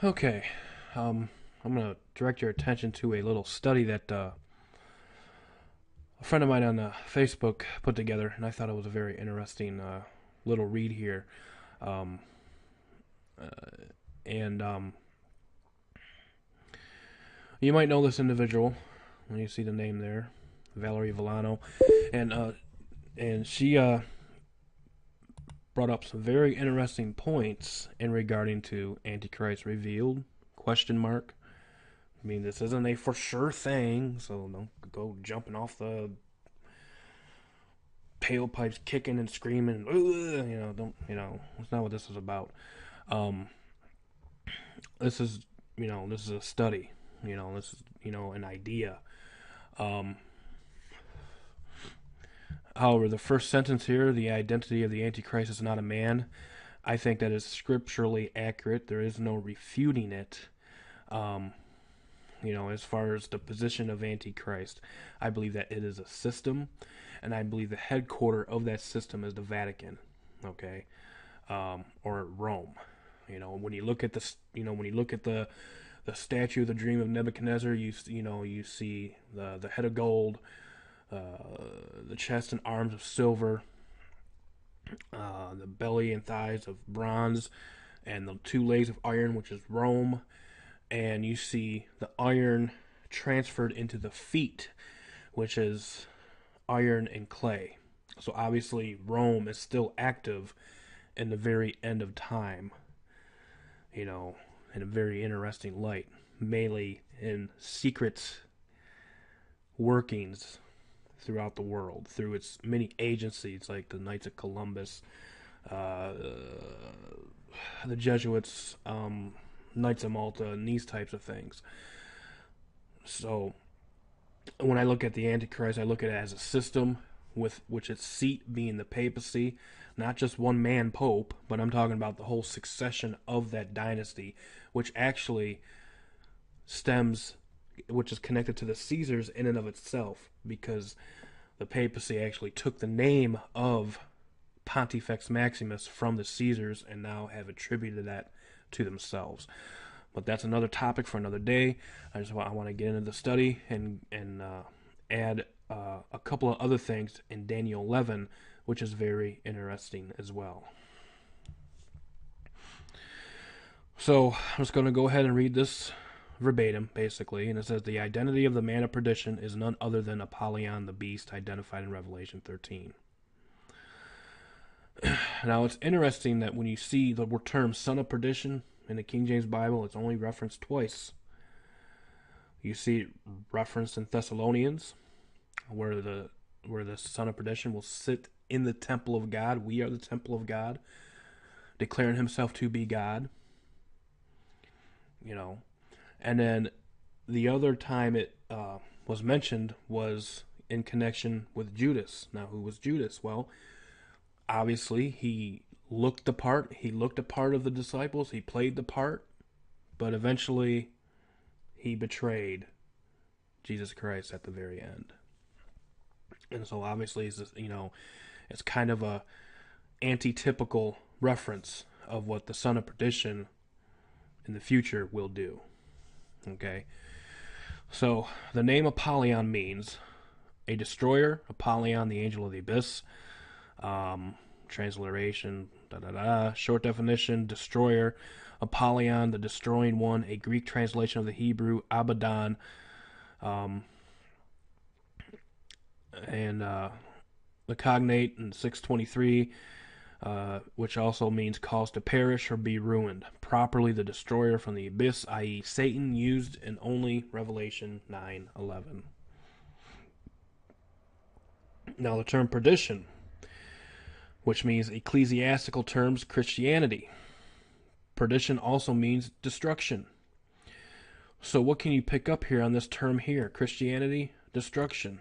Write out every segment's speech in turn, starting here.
Okay, I'm going to direct your attention to a little study that a friend of mine on Facebook put together, and I thought it was a very interesting little read here. Um, uh, and you might know this individual when you see the name there, Valerie Villano, and she brought up some very interesting points in regarding to Antichrist revealed question mark. I mean, this isn't a for sure thing, so don't go jumping off the tailpipes, kicking and screaming. Don't That's not what this is about. Um, this is this is a study. This is an idea. Um, However, the first sentence here, the identity of the Antichrist is not a man. I think that is scripturally accurate. There is no refuting it. Um, as far as the position of Antichrist, I believe that it is a system, and I believe the headquarter of that system is the Vatican, okay, or Rome. When you look at the statue of the Dream of Nebuchadnezzar, you see the head of gold, the chest and arms of silver, the belly and thighs of bronze, and the two legs of iron, which is Rome. And you see the iron transferred into the feet, which is iron and clay. So obviously Rome is still active in the very end of time, in a very interesting light, mainly in secret workings throughout the world through its many agencies like the Knights of Columbus, uh, the Jesuits, Knights of Malta, and these types of things. So when I look at the Antichrist, I look at it as a system with which its seat being the papacy, not just one man pope, but I'm talking about the whole succession of that dynasty, which actually stems, which is connected to the Caesars in and of itself, because the papacy actually took the name of Pontifex Maximus from the Caesars and now have attributed that to themselves. But that's another topic for another day. I want to get into the study and add a couple of other things in Daniel 11, which is very interesting as well. So I'm just going to go ahead and read this verbatim, basically, and it says the identity of the man of perdition is none other than Apollyon, the beast identified in Revelation 13. Now it's interesting that when you see the term son of perdition in the King James Bible, it's only referenced twice. You see it referenced in Thessalonians, where the son of perdition will sit in the temple of God. We are the temple of God, declaring himself to be God. And then the other time it was mentioned was in connection with Judas. Now, who was Judas? Well, obviously he looked the part. He looked a part of the disciples. He played the part, but eventually he betrayed Jesus Christ at the very end. And so obviously it's kind of a antitypical reference of what the son of perdition in the future will do. Okay, so the name Apollyon means a destroyer. Apollyon, the angel of the abyss. Transliteration, short definition, destroyer. Apollyon, the destroying one, a Greek translation of the Hebrew Abaddon, and the cognate in 623, which also means cause to perish or be ruined. Properly, the destroyer from the abyss, i.e., Satan, used in only Revelation 9:11. Now, the term perdition, which means ecclesiastical terms, Christianity. Perdition also means destruction. So what can you pick up here on this term here? Christianity, destruction.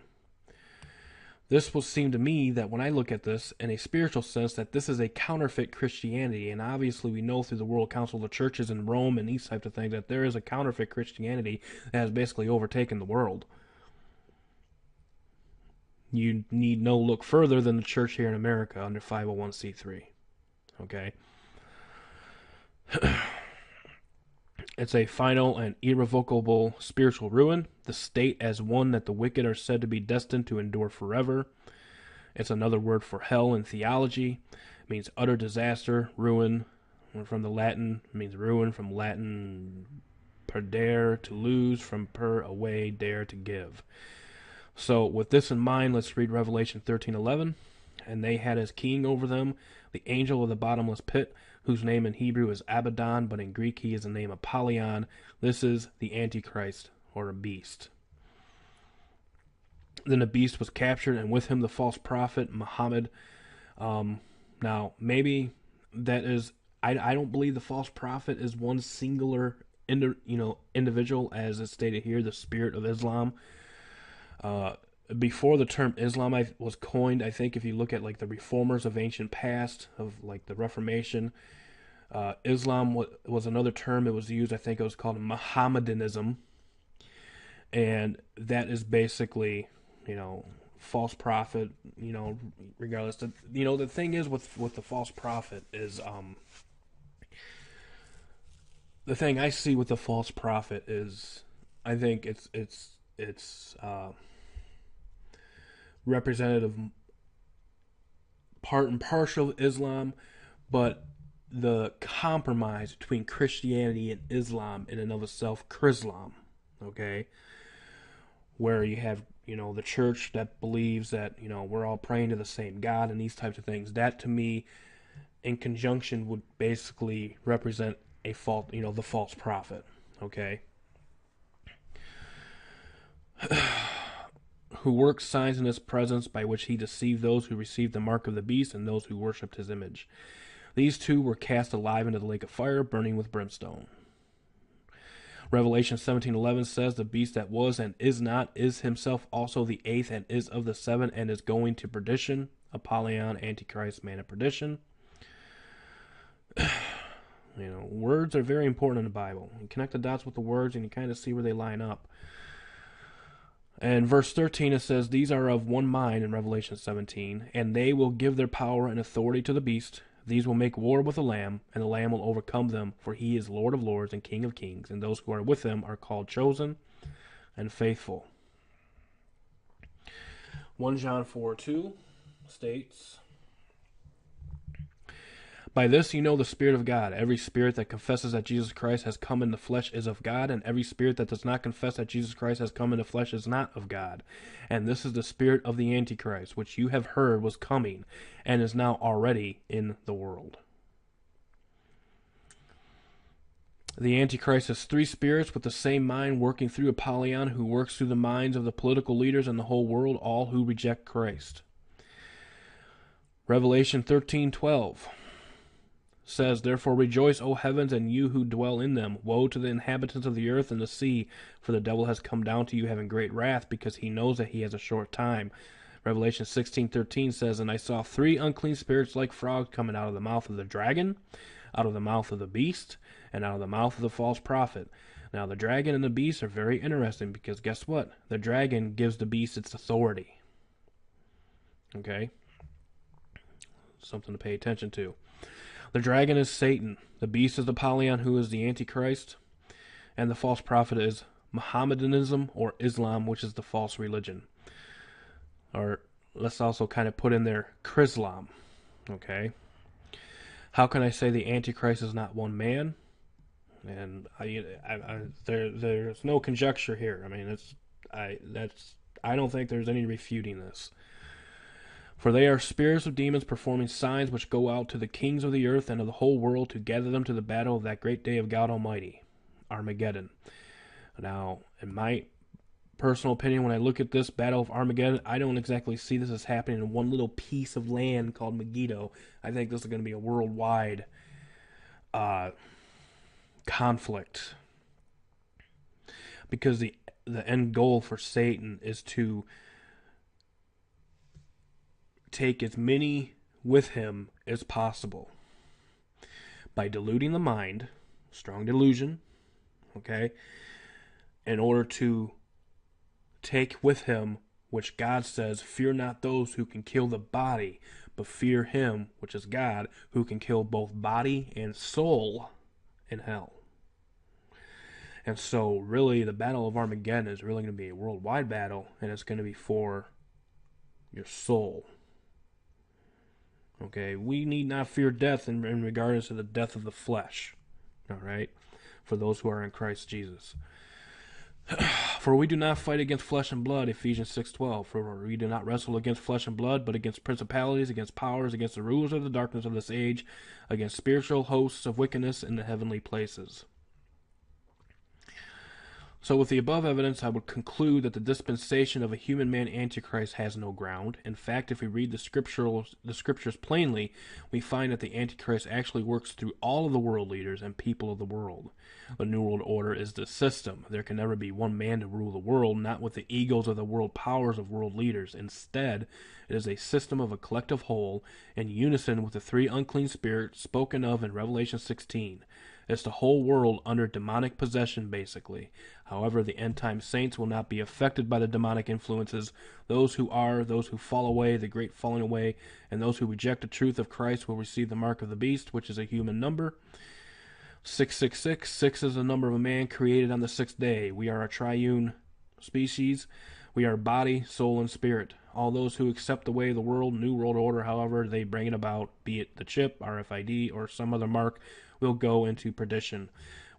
This will seem to me that when I look at this in a spiritual sense, that this is a counterfeit Christianity. And obviously we know through the World Council of the Churches in Rome and these types of things that there is a counterfeit Christianity that has basically overtaken the world. You need no look further than the church here in America under 501c3. Okay? It's a final and irrevocable spiritual ruin, the state as one that the wicked are said to be destined to endure forever. It's another word for hell in theology. It means utter disaster, ruin. From the Latin, it means ruin, from Latin perdere, to lose, from per, away, dare, to give. So with this in mind, let's read Revelation 13:11. And they had as king over them the angel of the bottomless pit, whose name in Hebrew is Abaddon, but in Greek he is the name Apollyon. This is the Antichrist, or a beast. Then the beast was captured, and with him the false prophet Muhammad. Now, maybe that is... I don't believe the false prophet is one singular individual, as it's stated here, the spirit of Islam. Before the term Islam was coined, I think if you look at like the reformers of ancient past, of like the Reformation, Islam was another term. It was used, I think it was called Mohammedanism, and that is basically, false prophet. Regardless, the thing is with the false prophet is, the thing I see with the false prophet is, I think it's representative, part and partial of Islam, but the compromise between Christianity and Islam in and of itself, Chrislam, okay, where you have the church that believes that we're all praying to the same God and these types of things. That to me, in conjunction, would basically represent a false, the false prophet, okay. Who works signs in his presence, by which he deceived those who received the mark of the beast and those who worshipped his image. These two were cast alive into the lake of fire, burning with brimstone. Revelation 17:11 says, the beast that was and is not is himself also the eighth, and is of the seven, and is going to perdition. Apollyon, Antichrist, man of perdition. Words are very important in the Bible. You connect the dots with the words and you kind of see where they line up. And verse 13, it says, these are of one mind in Revelation 17, and they will give their power and authority to the beast. These will make war with the Lamb, and the Lamb will overcome them, for he is Lord of lords and King of kings, and those who are with him are called chosen and faithful. 1 John 4:2 states, by this you know the Spirit of God. Every spirit that confesses that Jesus Christ has come in the flesh is of God, and every spirit that does not confess that Jesus Christ has come in the flesh is not of God. And this is the spirit of the Antichrist, which you have heard was coming, and is now already in the world. The Antichrist has three spirits with the same mind working through Apollyon, who works through the minds of the political leaders in the whole world, all who reject Christ. Revelation 13:12 says, therefore rejoice, O heavens, and you who dwell in them. Woe to the inhabitants of the earth and the sea, for the devil has come down to you having great wrath, because he knows that he has a short time. Revelation 16:13 says, and I saw three unclean spirits like frogs coming out of the mouth of the dragon, out of the mouth of the beast, and out of the mouth of the false prophet. Now the dragon and the beast are very interesting, because guess what? The dragon gives the beast its authority. Okay? Something to pay attention to. The dragon is Satan. The beast is Apollyon, who is the Antichrist. And the false prophet is Mohammedanism, or Islam, which is the false religion. Or let's also kind of put in there Chrislam. Okay? How can I say the Antichrist is not one man? And there's no conjecture here. I mean, I don't think there's any refuting this. For they are spirits of demons performing signs which go out to the kings of the earth and of the whole world to gather them to the battle of that great day of God Almighty, Armageddon. Now, in my personal opinion, when I look at this battle of Armageddon, I don't exactly see this as happening in one little piece of land called Megiddo. I think this is going to be a worldwide conflict. Because the end goal for Satan is to take as many with him as possible by deluding the mind, strong delusion, okay, in order to take with him, which God says, fear not those who can kill the body, but fear him, which is God, who can kill both body and soul in hell. And so, really, the Battle of Armageddon is really going to be a worldwide battle, and it's going to be for your soul. Okay, we need not fear death in regards to the death of the flesh. All right, for those who are in Christ Jesus. For we do not fight against flesh and blood, Ephesians 6:12. For we do not wrestle against flesh and blood, but against principalities, against powers, against the rulers of the darkness of this age, against spiritual hosts of wickedness in the heavenly places. So with the above evidence, I would conclude that the dispensation of a human man Antichrist has no ground. In fact, if we read the scriptures plainly, we find that the Antichrist actually works through all of the world leaders and people of the world. The New World Order is the system. There can never be one man to rule the world, not with the egos of the world powers of world leaders. Instead, it is a system of a collective whole in unison with the three unclean spirits spoken of in Revelation 16. It's the whole world under demonic possession, basically. However, the end-time saints will not be affected by the demonic influences. Those who fall away, the great falling away, and those who reject the truth of Christ will receive the mark of the beast, which is a human number. 666, 6 is the number of a man created on the sixth day. We are a triune species. We are body, soul, and spirit. All those who accept the way of the world, New World Order, however they bring it about, be it the chip, RFID, or some other mark, will go into perdition.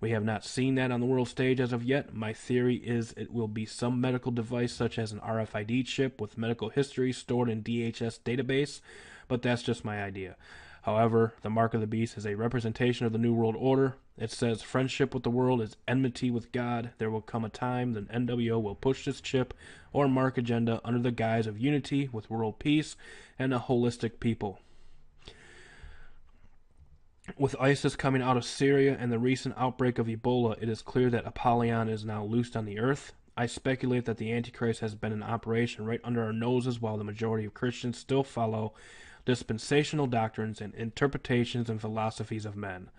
We have not seen that on the world stage as of yet. My theory is it will be some medical device such as an RFID chip with medical history stored in DHS database, but that's just my idea. However, the mark of the beast is a representation of the New World Order. It says friendship with the world is enmity with God. There will come a time the NWO will push this chip or mark agenda under the guise of unity with world peace and a holistic people. With ISIS coming out of Syria and the recent outbreak of Ebola, it is clear that Apollyon is now loosed on the earth. I speculate that the Antichrist has been in operation right under our noses while the majority of Christians still follow dispensational doctrines and interpretations and philosophies of men.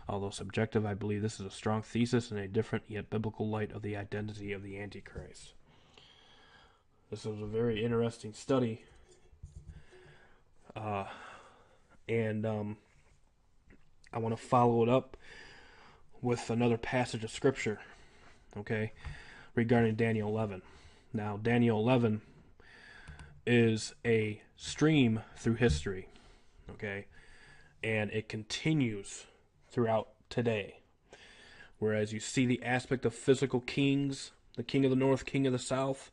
Although subjective, I believe this is a strong thesis in a different yet biblical light of the identity of the Antichrist. This was a very interesting study. And I want to follow it up with another passage of Scripture, okay, regarding Daniel 11. Now, Daniel 11 is a stream through history, okay, and it continues throughout today. Whereas you see the aspect of physical kings, the king of the north, king of the south,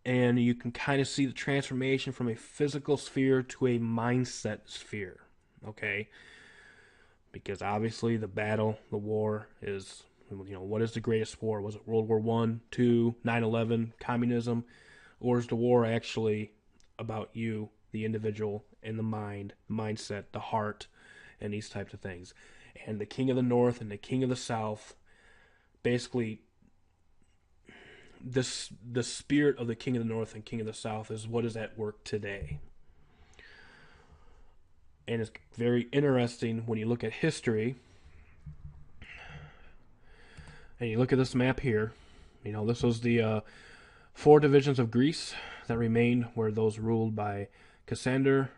and you can kind of see the transformation from a physical sphere to a mindset sphere, okay? Because obviously the battle, the war is, what is the greatest war? Was it World War I, II, 9/11, communism? Or is the war actually about you, the individual, and the mind, the mindset, the heart, and these types of things? And the king of the north and the king of the south, basically, the spirit of the king of the north and king of the south is what is at work today. And it's very interesting when you look at history, and you look at this map here. This was the 4 divisions of Greece that remained were those ruled by Cassander,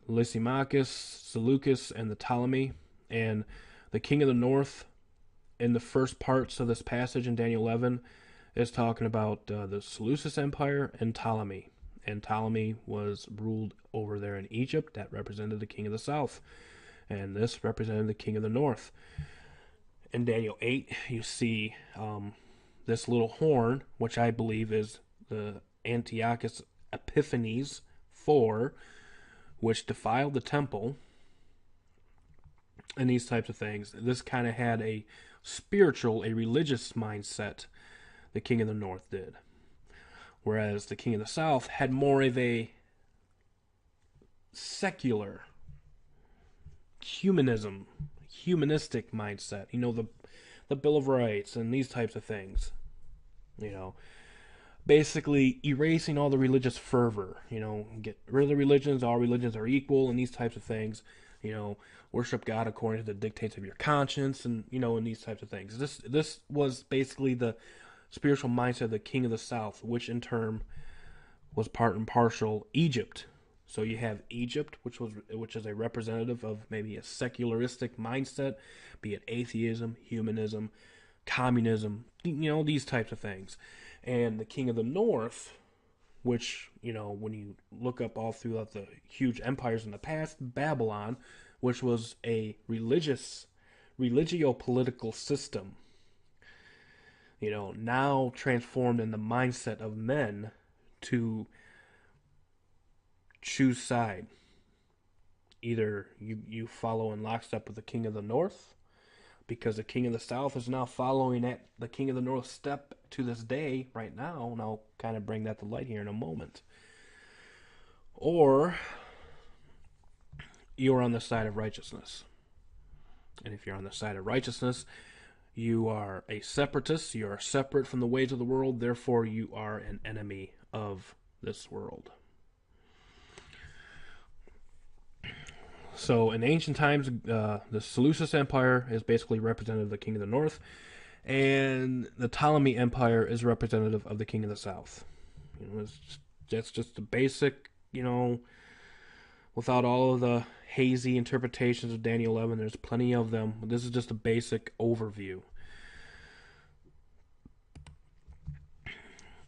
Lysimachus, Seleucus, and the Ptolemy. And the king of the north, in the first parts of this passage in Daniel 11, is talking about the Seleucus Empire and Ptolemy. And Ptolemy was ruled over there in Egypt. That represented the king of the south. And this represented the king of the north. In Daniel 8, you see this little horn, which I believe is the Antiochus Epiphanes IV, which defiled the temple, and these types of things. This kind of had a spiritual, a religious mindset, the king of the north did. Whereas the king of the south had more of a secular, humanistic mindset. The Bill of Rights and these types of things. Basically erasing all the religious fervor. Get rid of the religions. All religions are equal and these types of things. Worship God according to the dictates of your conscience and these types of things. This was basically the spiritual mindset of the king of the south, which in turn was part and parcel Egypt. So you have Egypt, which is a representative of maybe a secularistic mindset, be it atheism, humanism, communism, these types of things. And the king of the north, which, when you look up all throughout the huge empires in the past, Babylon, which was a religio-political system, now transformed in the mindset of men to choose side. Either you follow in lockstep with the king of the north, because the king of the south is now following at the king of the north step to this day, right now, and I'll kind of bring that to light here in a moment. Or you're on the side of righteousness. And if you're on the side of righteousness, you are a separatist, you are separate from the ways of the world, therefore you are an enemy of this world. So in ancient times, the Seleucid Empire is basically representative of the king of the north, and the Ptolemy Empire is representative of the king of the south. That's just the basic, without all of the hazy interpretations of Daniel 11. There's plenty of them. This is just a basic overview.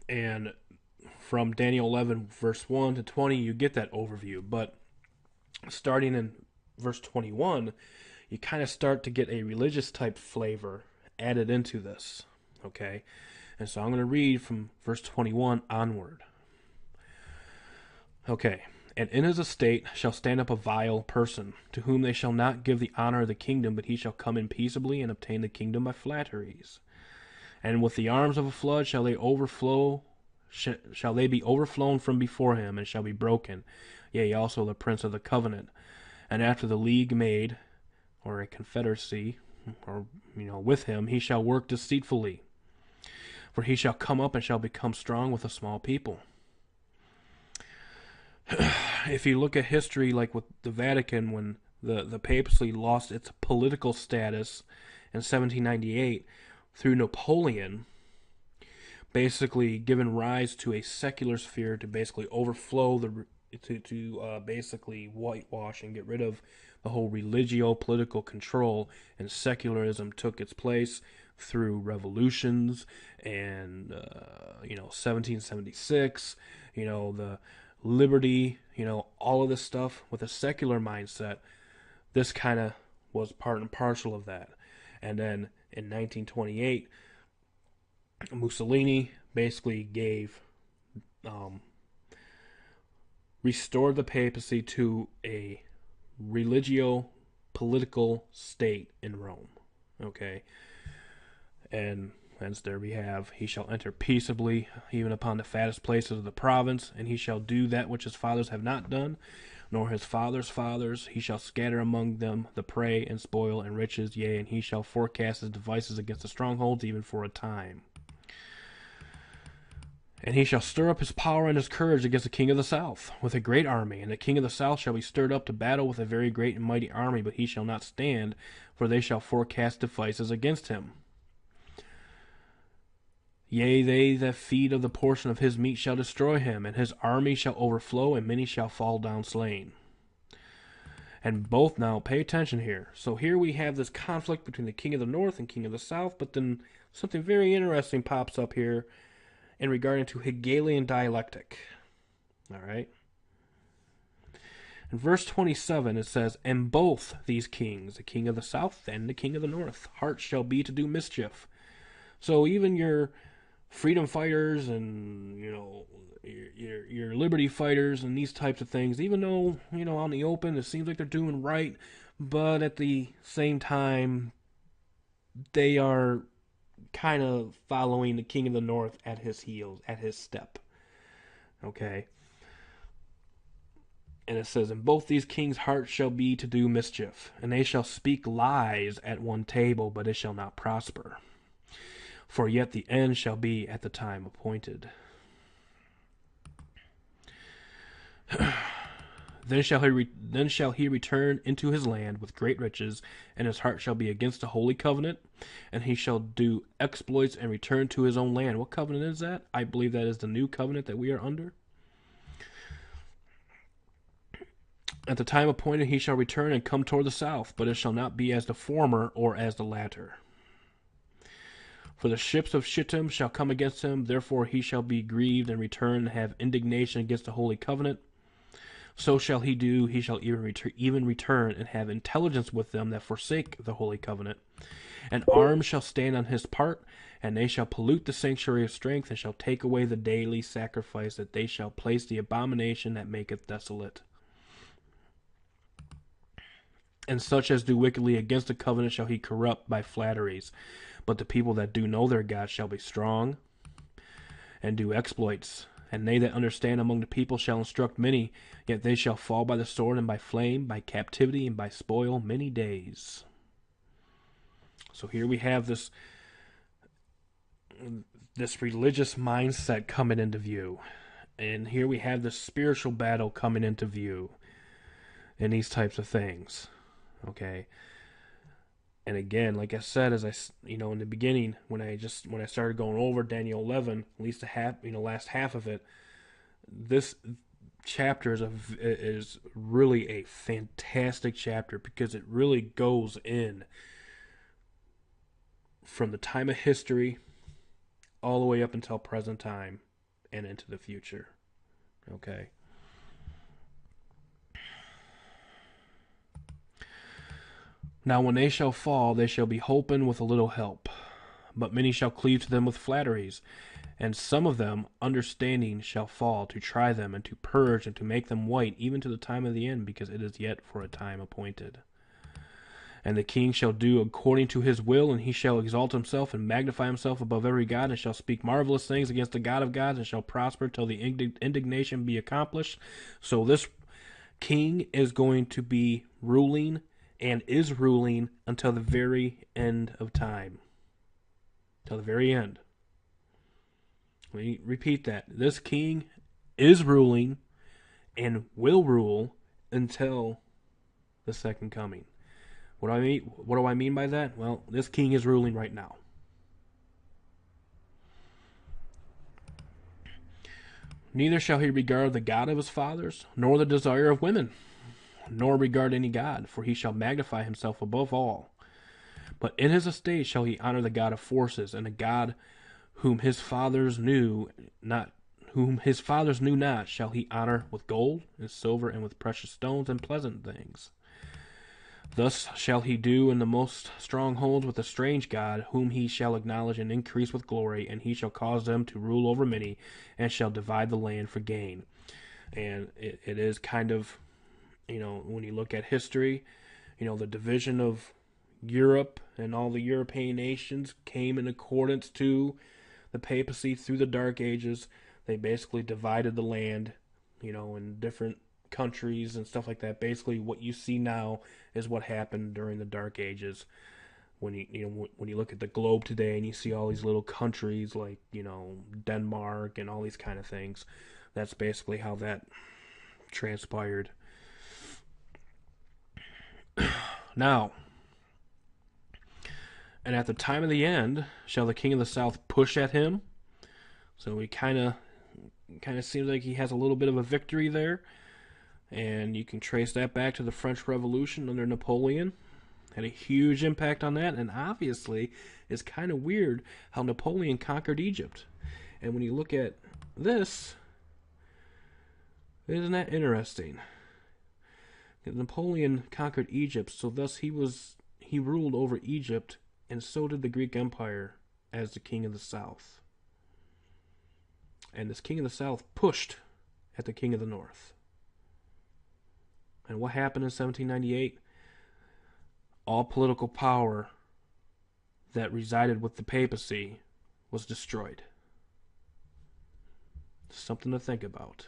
And from Daniel 11, verse 1 to 20, you get that overview. But starting in verse 21, you kind of start to get a religious type flavor added into this. Okay? And so I'm going to read from verse 21 onward. Okay. And in his estate shall stand up a vile person, to whom they shall not give the honor of the kingdom, but he shall come in peaceably and obtain the kingdom by flatteries. And with the arms of a flood shall they be overflown from before him, and shall be broken. Yea, also the prince of the covenant. And after the league made, or a confederacy, or with him, he shall work deceitfully. For he shall come up and shall become strong with a small people. If you look at history, like with the Vatican, when the papacy lost its political status in 1798 through Napoleon, basically giving rise to a secular sphere to basically overflow to basically whitewash and get rid of the whole religio-political control, and secularism took its place through revolutions and 1776, the liberty, all of this stuff with a secular mindset. This kind of was part and parcel of that. And then in 1928, Mussolini basically restored the papacy to a religio-political state in Rome. Okay? And hence there we have, he shall enter peaceably, even upon the fattest places of the province, and he shall do that which his fathers have not done, nor his fathers' fathers. He shall scatter among them the prey and spoil and riches, yea, and he shall forecast his devices against the strongholds, even for a time. And he shall stir up his power and his courage against the king of the south with a great army, and the king of the south shall be stirred up to battle with a very great and mighty army, but he shall not stand, for they shall forecast devices against him. Yea, they that feed of the portion of his meat shall destroy him, and his army shall overflow, and many shall fall down slain. And both, now pay attention here. So here we have this conflict between the king of the north and king of the south, but then something very interesting pops up here in regarding to Hegelian dialectic. All right. In verse 27 it says, and both these kings, the king of the south and the king of the north, hearts shall be to do mischief. So even your freedom fighters and your liberty fighters and these types of things, even though out in the open it seems like they're doing right, but at the same time they are kind of following the king of the north at his heels, at his step. Okay. And it says, and both these kings' hearts shall be to do mischief, and they shall speak lies at one table, but it shall not prosper. For yet the end shall be at the time appointed. Then shall he return into his land with great riches, and his heart shall be against the holy covenant, and he shall do exploits and return to his own land. What covenant is that? I believe that is the new covenant that we are under. At the time appointed he shall return and come toward the south, but it shall not be as the former or as the latter. For the ships of Shittim shall come against him, therefore he shall be grieved and return and have indignation against the holy covenant. So shall he do, he shall even return and have intelligence with them that forsake the holy covenant. And arms shall stand on his part, and they shall pollute the sanctuary of strength, and shall take away the daily sacrifice, that they shall place the abomination that maketh desolate. And such as do wickedly against the covenant shall he corrupt by flatteries. But the people that do know their God shall be strong, and do exploits. And they that understand among the people shall instruct many, yet they shall fall by the sword and by flame, by captivity and by spoil many days. So here we have this religious mindset coming into view. And here we have this spiritual battle coming into view in these types of things. Okay. And again, like I said, as in the beginning, when I started going over Daniel 11, at least last half of it, this chapter is really a fantastic chapter, because it really goes in from the time of history all the way up until present time and into the future. Okay. Now when they shall fall, they shall be holpen with a little help. But many shall cleave to them with flatteries. And some of them, understanding, shall fall, to try them, and to purge, and to make them white, even to the time of the end, because it is yet for a time appointed. And the king shall do according to his will, and he shall exalt himself, and magnify himself above every god, and shall speak marvelous things against the God of gods, and shall prosper till the indignation be accomplished. So this king is going to be ruling, and is ruling until the very end of time. Till the very end. Let me repeat that. This king is ruling and will rule until the second coming. What do I mean by that? Well, this king is ruling right now. Neither shall he regard the God of his fathers, nor the desire of women, nor regard any god, for he shall magnify himself above all. But in his estate shall he honor the God of forces, and the God whom his fathers knew not, shall he honor with gold and silver, and with precious stones and pleasant things. Thus shall he do in the most strongholds with a strange god, whom he shall acknowledge and increase with glory, and he shall cause them to rule over many, and shall divide the land for gain. And it is kind of, when you look at history, the division of Europe and all the European nations came in accordance to the papacy through the Dark Ages. They basically divided the land, in different countries and stuff like that. Basically, what you see now is what happened during the Dark Ages. When you look at the globe today and you see all these little countries like Denmark and all these kind of things, that's basically how that transpired. Now, and at the time of the end shall the king of the south push at him. So he kind of seems like he has a little bit of a victory there. And you can trace that back to the French Revolution under Napoleon. Had a huge impact on that. And obviously, it's kind of weird how Napoleon conquered Egypt. And when you look at this, isn't that interesting? Napoleon conquered Egypt, so thus he ruled over Egypt, and so did the Greek Empire as the king of the south. And this king of the south pushed at the king of the north. And what happened in 1798? All political power that resided with the papacy was destroyed. Something to think about.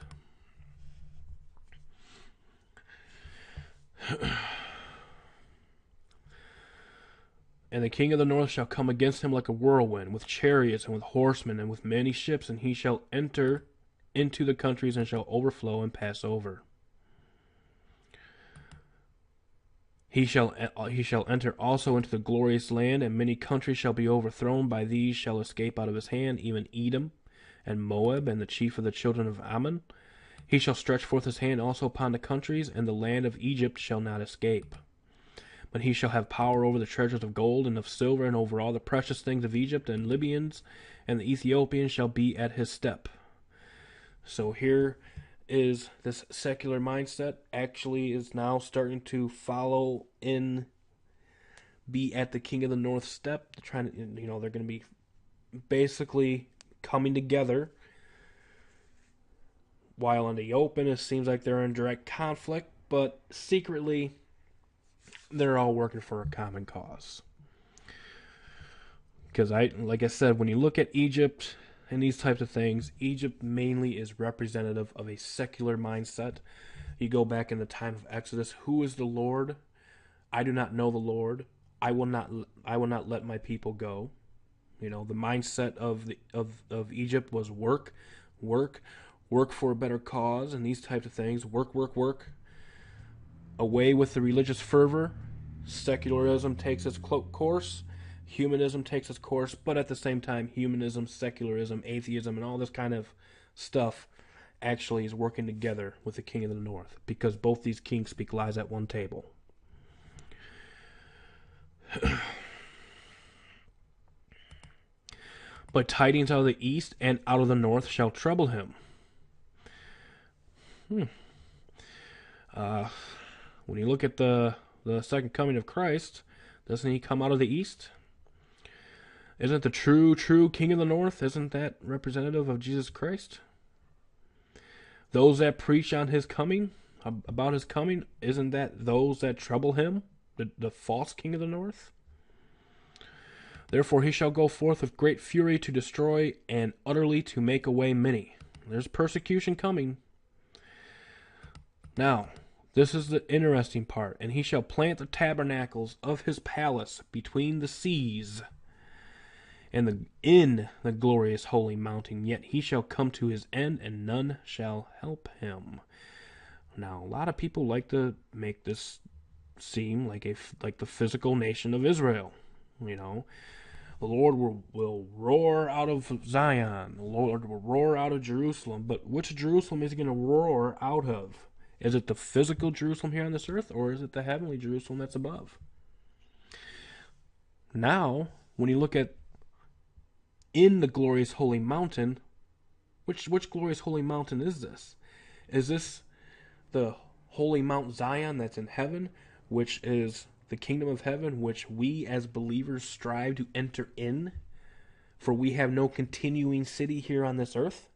And the king of the north shall come against him like a whirlwind, with chariots and with horsemen and with many ships, and he shall enter into the countries and shall overflow and pass over. He shall enter also into the glorious land, and many countries shall be overthrown. By these shall escape out of his hand, even Edom and Moab and the chief of the children of Ammon. He shall stretch forth his hand also upon the countries, and the land of Egypt shall not escape. But he shall have power over the treasures of gold and of silver, and over all the precious things of Egypt, and Libyans and the Ethiopians shall be at his step. So here is this secular mindset actually is now starting to follow in, be at the king of the north step. They're trying to, they're going to be basically coming together. While in the open, it seems like they're in direct conflict, but secretly, they're all working for a common cause. Because like I said, when you look at Egypt and these types of things, Egypt mainly is representative of a secular mindset. You go back in the time of Exodus, who is the Lord? I do not know the Lord. I will not let my people go. The mindset of Egypt was work for a better cause, and these types of things. Work. Away with the religious fervor. Secularism takes its course. Humanism takes its course, but at the same time, humanism, secularism, atheism, and all this kind of stuff actually is working together with the king of the north, because both these kings speak lies at one table. But tidings out of the east and out of the north shall trouble him. When you look at the second coming of Christ, doesn't he come out of the east? Isn't the true king of the north, isn't that representative of Jesus Christ? Those that preach on his coming, about his coming, isn't that those that trouble him, the false king of the north? Therefore he shall go forth with great fury to destroy and utterly to make away many. There's persecution coming. Now, this is the interesting part. And he shall plant the tabernacles of his palace between the seas and in the glorious holy mountain. Yet he shall come to his end, and none shall help him. Now, a lot of people like to make this seem like the physical nation of Israel. The Lord will roar out of Zion. The Lord will roar out of Jerusalem. But which Jerusalem is he going to roar out of? Is it the physical Jerusalem here on this earth, or is it the heavenly Jerusalem that's above? Now, when you look at in the glorious holy mountain, which glorious holy mountain is this? Is this the holy Mount Zion that's in heaven, which is the kingdom of heaven, which we as believers strive to enter in? For we have no continuing city here on this earth.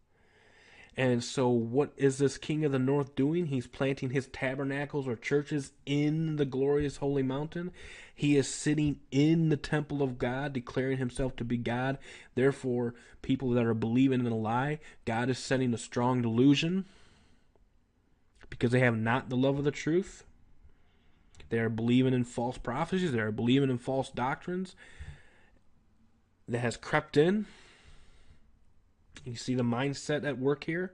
And so what is this king of the north doing? He's planting his tabernacles or churches in the glorious holy mountain. He is sitting in the temple of God, declaring himself to be God. Therefore, people that are believing in a lie, God is sending a strong delusion because they have not the love of the truth. They are believing in false prophecies. They are believing in false doctrines that has crept in. You see the mindset at work here?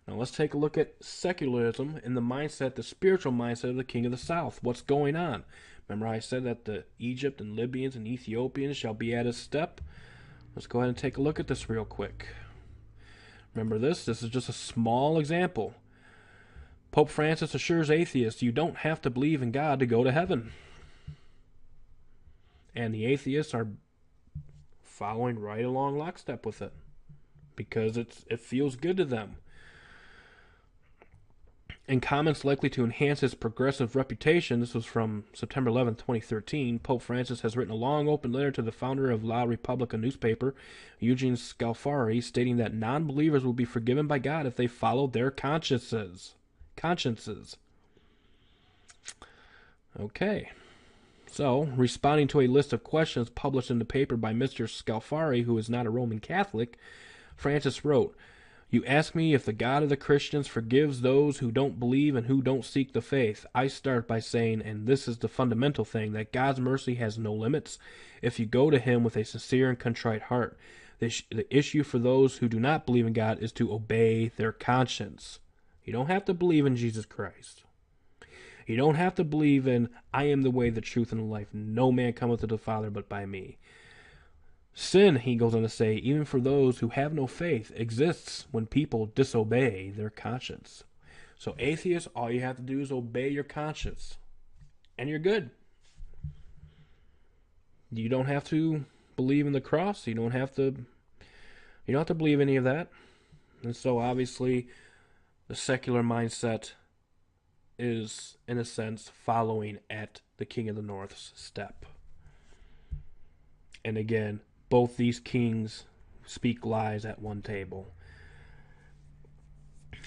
Now let's take a look at secularism and the mindset, the spiritual mindset of the king of the south. What's going on? Remember I said that the Egypt and Libyans and Ethiopians shall be at his step? Let's go ahead and take a look at this real quick. Remember this? This is just a small example. Pope Francis assures atheists you don't have to believe in God to go to heaven. And the atheists are following right along lockstep with it, because it feels good to them. In comments likely to enhance his progressive reputation, this was from September 11, 2013, Pope Francis has written a long open letter to the founder of La Repubblica newspaper, Eugene Scalfari, stating that non-believers will be forgiven by God if they follow their consciences. Okay. So, responding to a list of questions published in the paper by Mr. Scalfari, who is not a Roman Catholic, Francis wrote, "You ask me if the God of the Christians forgives those who don't believe and who don't seek the faith. I start by saying, and this is the fundamental thing, that God's mercy has no limits if you go to him with a sincere and contrite heart. The issue for those who do not believe in God is to obey their conscience." You don't have to believe in Jesus Christ. You don't have to believe in, I am the way, the truth, and the life. No man cometh to the Father but by me. Sin, he goes on to say, even for those who have no faith, exists when people disobey their conscience. So atheists, all you have to do is obey your conscience, and you're good. You don't have to believe in the cross. You don't have to believe any of that. And so obviously the secular mindset is, in a sense, following at the King of the North's step. And again, both these kings speak lies at one table.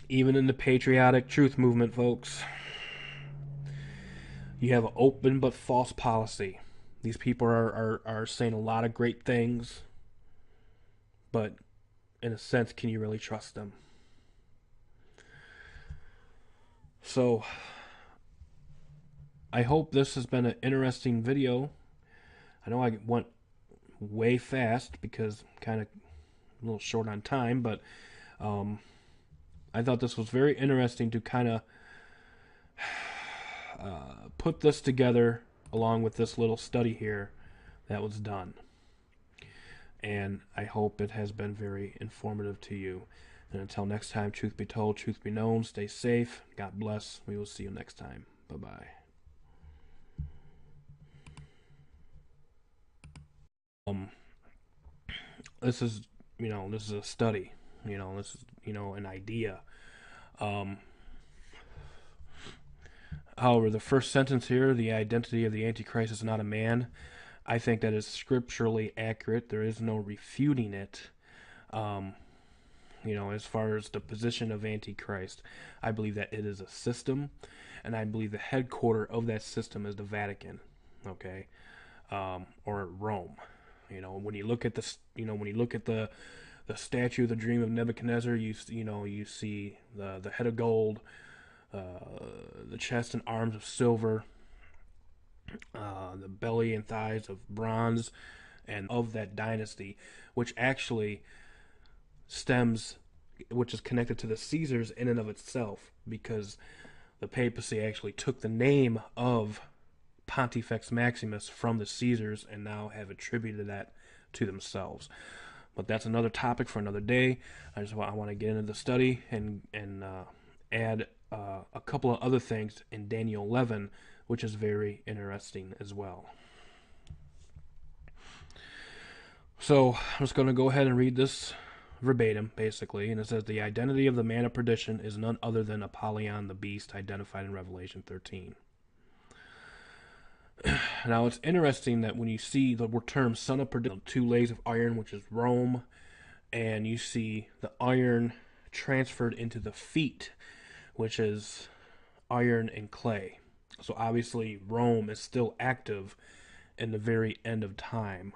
Even in the patriotic truth movement, folks, you have an open but false policy. These people are saying a lot of great things, but in a sense, can you really trust them? So, I hope this has been an interesting video. I know I went way fast because I'm kind of a little short on time, but I thought this was very interesting to kind of put this together along with this little study here that was done. And I hope it has been very informative to you. And until next time, truth be told, truth be known, stay safe. God bless. We will see you next time. Bye-bye. This is, this is a study. This is, an idea. However, the first sentence here, the identity of the Antichrist is not a man, I think that is scripturally accurate. There is no refuting it. As far as the position of Antichrist, I believe that it is a system, and I believe the headquarter of that system is the Vatican, okay, or Rome. When you look at the statue of the dream of Nebuchadnezzar, you see the head of gold, the chest and arms of silver, the belly and thighs of bronze, and of that dynasty, which is connected to the Caesars in and of itself, because the papacy actually took the name of Pontifex Maximus from the Caesars and now have attributed that to themselves. But that's another topic for another day. I want to get into the study and add a couple of other things in Daniel 11, which is very interesting as well. So I'm just going to go ahead and read this verbatim, basically, and it says, the identity of the man of perdition is none other than Apollyon, the beast identified in Revelation 13. Now, it's interesting that when you see the term son of perdition, 2 legs of iron, which is Rome, and you see the iron transferred into the feet, which is iron and clay. So obviously Rome is still active in the very end of time,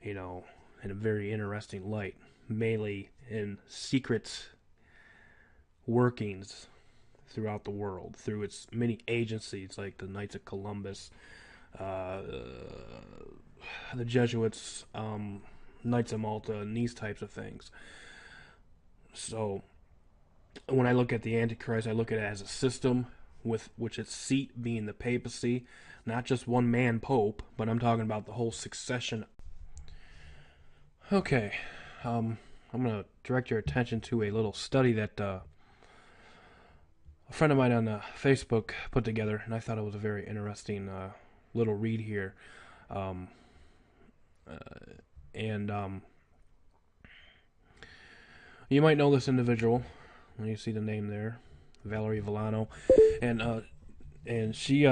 in a very interesting light, mainly in secret workings throughout the world, through its many agencies like the Knights of Columbus, the Jesuits, Knights of Malta, and these types of things. So when I look at the Antichrist, I look at it as a system, with which its seat being the papacy, not just one man pope, but I'm talking about the whole succession. Okay, I'm going to direct your attention to a little study that a friend of mine on Facebook put together, and I thought it was a very interesting little read here. You might know this individual when you see the name there, Valerie Villano, and she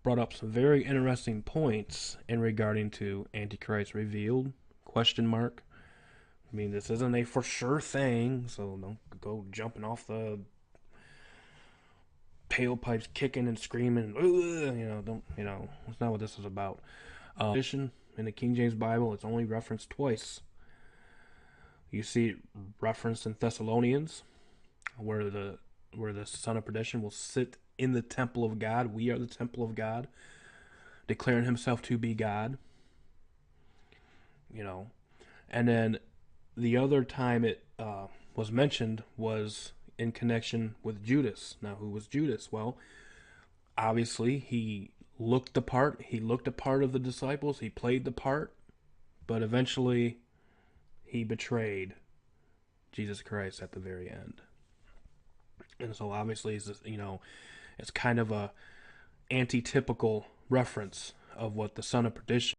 brought up some very interesting points in regarding to Antichrist revealed, ? I mean, this isn't a for sure thing, so don't go jumping off the tailpipes, kicking and screaming. That's not what this is about. In the King James Bible, it's only referenced twice. You see it referenced in Thessalonians, where the son of perdition will sit in the temple of God. We are the temple of God, declaring himself to be God. And then the other time it was mentioned was in connection with Judas. Now, who was Judas? Well, obviously he looked the part. He looked a part of the disciples. He played the part, but eventually he betrayed Jesus Christ at the very end. And so obviously, it's kind of a antitypical reference of what the son of perdition